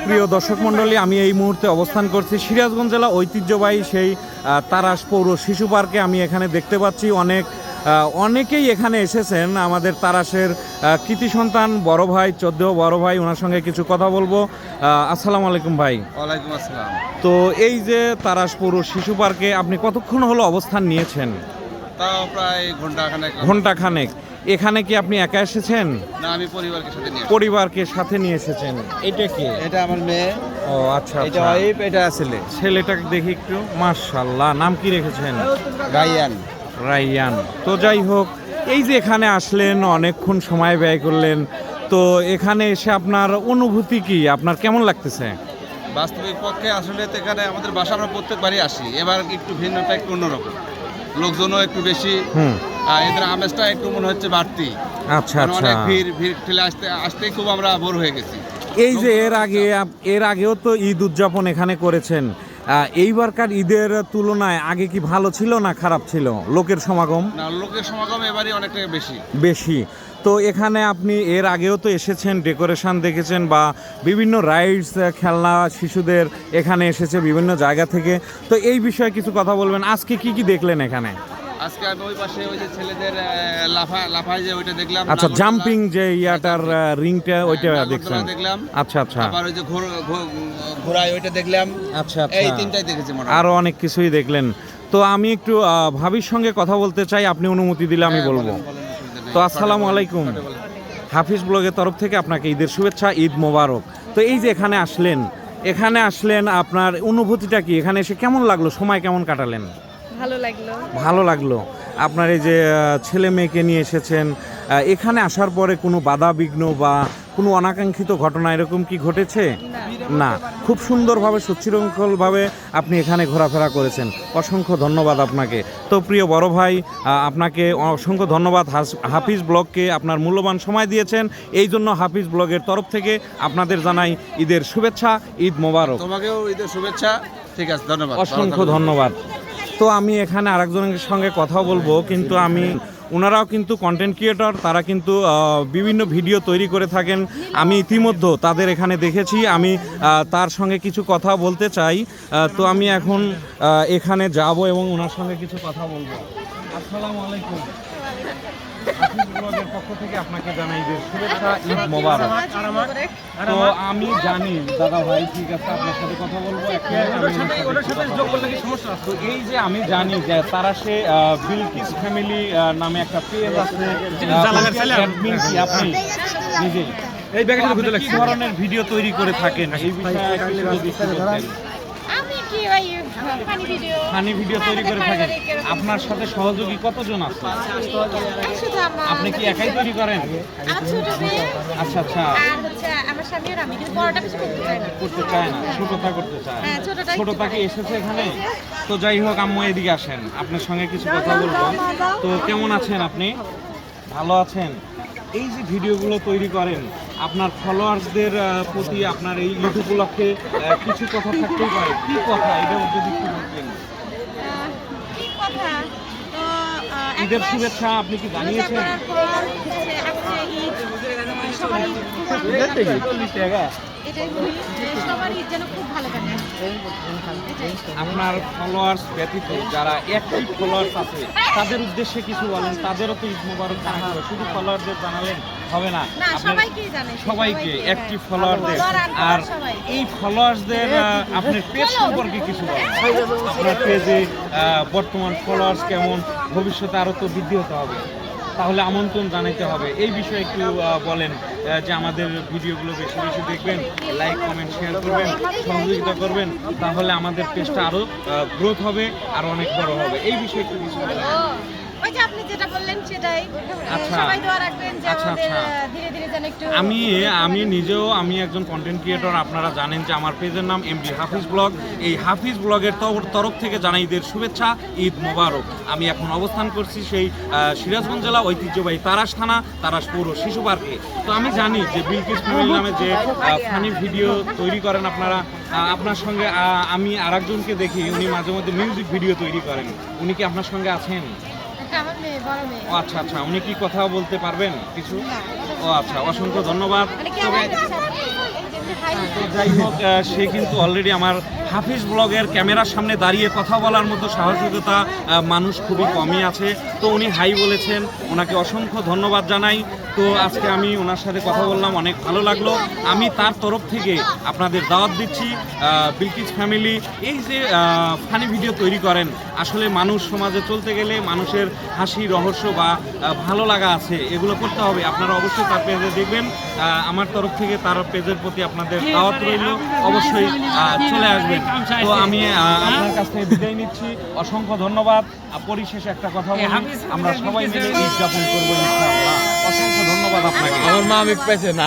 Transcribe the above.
প্রিয় দর্শক মণ্ডলী, আমি এই মুহূর্তে অবস্থান করছি সিরাজগঞ্জ জেলা ঐতিহ্যবাহী সেই তারাস পৌর শিশু পার্কে। আমি এখানে দেখতে পাচ্ছি অনেকেই এখানে এসেছেন। আমাদের তারাসের কৃতি সন্তান বড় ভাই, 14 বড় ভাই, ওনার সঙ্গে কিছু কথা বলবো। আসসালামু আলাইকুম ভাই। ওয়ালাইকুম আসসালাম। তো এই যে তারাস পৌর শিশু পার্কে আপনি কতক্ষণ হলো অবস্থান নিয়েছেন? তাও প্রায় ঘন্টাখানেক। এখানে কি আপনি একা এসেছেন? না, আমি পরিবারকে সাথে নিয়ে এসেছেন। এটা কি? এটা আমার মেয়ে। ও আচ্ছা, এটা ওয়াইফ, এটা ছেলে। ছেলেটাকে দেখি একটু। মাশাআল্লাহ, নাম কি রেখেছেন? রাইয়ান। তো যাই হোক, এই যে এখানে আসলেন, অনেকক্ষণ সময় ব্যয় করলেন, তো এখানে এসে আপনার অনুভূতি কি? আপনার কেমন লাগতেছে? বাস্তবিক পক্ষে আসলে তো এখানে আমাদের বাসা আমরা প্রত্যেকবারই আসি, এবার একটু ভিন্নটা একটু অন্যরকম, লোকজনও একটু বেশি, এদের আমেজটা একটু মনে হচ্ছে বাড়তি। আচ্ছা আচ্ছা। অনেক ভিড় ঠেলে আসতে খুব আমরা বোর হয়ে গেছি। এই যে এর আগেও তো ঈদ উদযাপন এখানে করেছেন, এইবারকার ঈদের তুলনায় আগে কি ভালো ছিল না খারাপ ছিল লোকের সমাগম? না, লোকের সমাগম এবারই অনেকটা বেশি। তো এখানে আপনি এর আগেও তো এসেছেন, ডেকোরেশন দেখেছেন বা বিভিন্ন রাইডস, খেলনা যে এখানে এসেছে বিভিন্ন জায়গা থেকে। তো এই বিষয়ে কিছু কথা বলবেন, আজকে কি কি দেখলেন এখানে? আজকে আমি ওই পাশে ওই যে ছেলেদের লাফায় যে ওইটা দেখলাম। আচ্ছা, জাম্পিং যে ইয়াটার রিংটা ওইটা দেখছেন? দেখলাম। আচ্ছা আচ্ছা। আবার ওই যে ঘোড়ায় ওইটা দেখলাম। আচ্ছা আচ্ছা। এই তিনটাই দেখেছি। আরো অনেক কিছুই দেখলেন। তো আমি একটু ভাবির সঙ্গে কথা বলতে চাই, আপনি অনুমতি দিলে আমি বলবো। তো আসসালামু আলাইকুম। হাফিজ ব্লগের তরফ থেকে আপনাকে ঈদের শুভেচ্ছা, ঈদ মোবারক। তো এই যে এখানে আসলেন, আপনার অনুভূতিটা কি? এখানে এসে কেমন লাগলো? সময় কেমন কাটালেন? ভালো লাগলো। আপনার এই যে ছেলে মেয়েকে নিয়ে এসেছেন, এখানে আসার পরে কোনো বাধা বিঘ্ন বা কোনো অনাকাঙ্ক্ষিত ঘটনা এরকম কি ঘটেছে? না, খুব সুন্দরভাবে সুশৃঙ্খলভাবে আপনি এখানে ঘোরাফেরা করেছেন। অসংখ্য ধন্যবাদ আপনাকে। তো প্রিয় বড় ভাই, আপনাকে অসংখ্য ধন্যবাদ। হাফিজ ব্লগকে আপনার মূল্যবান সময় দিয়েছেন, এই জন্য হাফিজ ব্লগের তরফ থেকে আপনাদের জানাই ঈদের শুভেচ্ছা, ঈদ মোবারক। তোমাকেও ঈদের শুভেচ্ছা। ঠিক আছে, ধন্যবাদ, অসংখ্য ধন্যবাদ। তো আমি এখানে আরেকজনের সঙ্গে কথা বলবো, কিন্তু ওনারাও কিন্তু কন্টেন্ট ক্রিয়েটর, তারা কিন্তু বিভিন্ন ভিডিও তৈরি করে থাকেন। আমি ইতিমধ্যে তাদের এখানে দেখেছি, আমি তার সঙ্গে কিছু কথা বলতে চাই। তো আমি এখন এখানে যাব এবং ওনার সঙ্গে কিছু কথা বলবো। আসসালামু আলাইকুম। হাফিজ ব্লগের পক্ষ থেকে আপনাকে জানাই ঈদের শুভেচ্ছা, ঈদ মোবারক। তো আমি জানি দাদা ভাই, ঠিক আছে, আপনার সাথে কথা বলবো। তো এই যে আমি জানি যে তারাসে বিলকিস ফ্যামিলি নামে একটা পেজ আছে, আপনি নিজেই কি ধরনের ভিডিও তৈরি করে থাকেন এই বিষয়ে ফানি ভিডিও তৈরি করে থাকেন? আপনার সাথে সহযোগী কতজন আছে? আপনি কি একাই তৈরি করেন? আচ্ছা আচ্ছা। করতে চায় না, ছোটটা করতে চায়। ছোটটাকে এসেছে এখানে। তো যাই হোক, আম্মু এদিকে আসেন, আপনার সঙ্গে কিছু কথা বলবো। তো কেমন আছেন আপনি? ভালো আছেন? এই যে ভিডিওগুলো তৈরি করেন, আপনার ফলোয়ার্সদের প্রতি আপনার এই ঈদ উপলক্ষে কিছু কথা থাকতেই পারে। কি কথা, এটা যদি একটু বলতেন। ঈদের শুভেচ্ছা আপনি কি জানিয়েছেন? আপনার ফলোয়ার্স ব্যতীত যারা অ্যাক্টিভ ফলোয়ার্স আছে তাদের উদ্দেশ্যে কিছু বলেন। তাদেরও তো ঈদ মোবারক জানাতে হবে, শুধু ফলোয়ারদের জানালেন হবে না, সবাইকে অ্যাক্টিভ ফলোয়ারদের। আর এই ফলোয়ার্সদের আপনার পেজ সম্পর্কে কিছু বলেন। আপনার পেজে বর্তমান ফলোয়ার্স কেমন, ভবিষ্যতে আরও তো বৃদ্ধি হতে হবে, তাহলে আমন্ত্রণ জানাতে হবে। এই বিষয়ে একটু বলেন, যে আমাদের ভিডিওগুলো বেশি বেশি দেখবেন, লাইক কমেন্ট শেয়ার করবেন, সহযোগিতা করবেন, তাহলে আমাদের পেজটা আরও গ্রোথ হবে, আর অনেক বড় হবে। এই বিষয়ে একটু কিছু বলেন। আপনি যেটা বললেন সেটাই। আচ্ছা সবাই দোয়া রাখবেন যে আচ্ছা আচ্ছা। ধীরে ধীরে যেন একটু আমি নিজেও একজন কন্টেন্ট ক্রিয়েটর। আপনারা জানেন যে আমার পেজের নাম এমডি হাফিজ ব্লগ। এই হাফিজ ব্লগের তরফ থেকে জানাই ঈদের শুভেচ্ছা, ঈদ মোবারক। আমি এখন অবস্থান করছি সেই সিরাজগঞ্জ জেলা ঐতিহ্যবাহী তারাস থানা, তারাস পৌর শিশু পার্কে। তো আমি জানি যে বিলকিস ফ্যামিলি নামে যে ফানি ভিডিও তৈরি করেন আপনারা, আপনার সঙ্গে আমি আরেকজনকে দেখি, উনি মাঝে মধ্যে মিউজিক ভিডিও তৈরি করেন। উনি কি আপনার সঙ্গে আছেন? ও আচ্ছা আচ্ছা। উনি কি কথা বলতে পারবেন কিছু? ও আচ্ছা, অসংখ্য ধন্যবাদ। তো যাই হোক সে কিন্তু অলরেডি আমার হাফিজ ব্লগের ক্যামেরার সামনে দাঁড়িয়ে কথা বলার মতো সাহসিকতা মানুষ খুবই কমই আছে। তো উনি হাই বলেছেন, ওনাকে অসংখ্য ধন্যবাদ জানাই। তো আজকে আমি ওনার সাথে কথা বললাম, অনেক ভালো লাগলো। আমি তার তরফ থেকে আপনাদের দাওয়াত দিচ্ছি, বিলকিস ফ্যামিলি এই যে ফানি ভিডিও তৈরি করেন, আসলে মানুষ সমাজে চলতে গেলে মানুষের হাসি রহস্য বা ভালো লাগা আছে, এগুলো করতে হবে। আপনারা অবশ্যই তার পেজে দেখবেন। আমার তরফ থেকে তার পেজের প্রতি আপনাদের দাওয়াত রইল, অবশ্যই চলে আসবেন। তো আমি আপনার কাছ থেকে বিদায় নিচ্ছি, অসংখ্য ধন্যবাদ। পরিশেষে একটা কথা বলি, আমরা সবাই মিলে ঈদ যাপন করবো ইনশাআল্লাহ। অসংখ্য ধন্যবাদ আপনাকে। আমার মা আমি পেছে না।